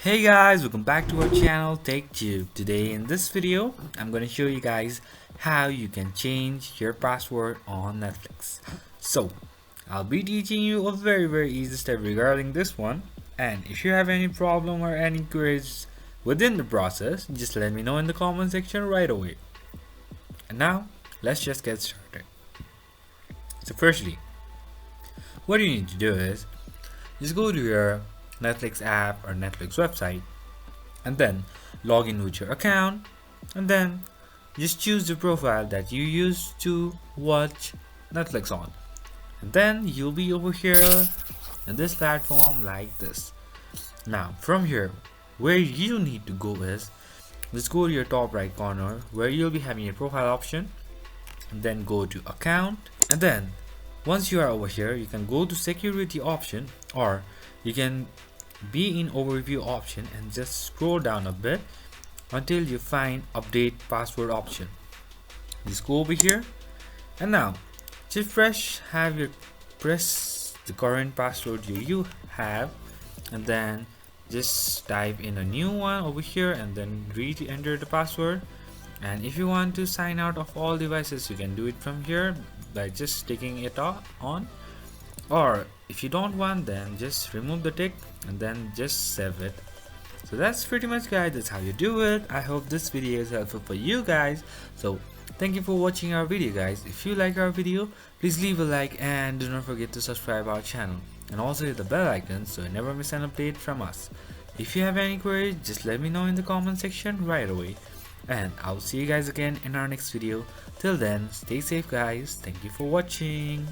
Hey guys, welcome back to our channel TechTube. Today in this video, I'm going to show you guys how you can change your password on Netflix. So, I'll be teaching you a very easy step regarding this one, and if you have any problem or any queries within the process, just let me know in the comment section right away. And now, let's just get started. So firstly, what you need to do is just go to your Netflix app or Netflix website and then log in with your account, and then just choose the profile that you use to watch Netflix on, and then you'll be over here in this platform like this. Now from here, where you need to go is just go to your top right corner where you'll be having your profile option, and then go to account, and then once you are over here you can go to security option, or you can be in overview option and just scroll down a bit until you find update password option. Just go over here, and now just press the current password you have, and then just type in a new one over here and then re-enter the password. And if you want to sign out of all devices, you can do it from here by just sticking it on, or if you don't want, then just remove the tick and then just save it. So that's pretty much, guys, that's how you do it. I hope this video is helpful for you guys. So thank you for watching our video, guys. If you like our video, please leave a like and do not forget to subscribe our channel, and also hit the bell icon so you never miss an update from us. If you have any queries, just let me know in the comment section right away, and I'll see you guys again in our next video. Till then, stay safe, guys. Thank you for watching.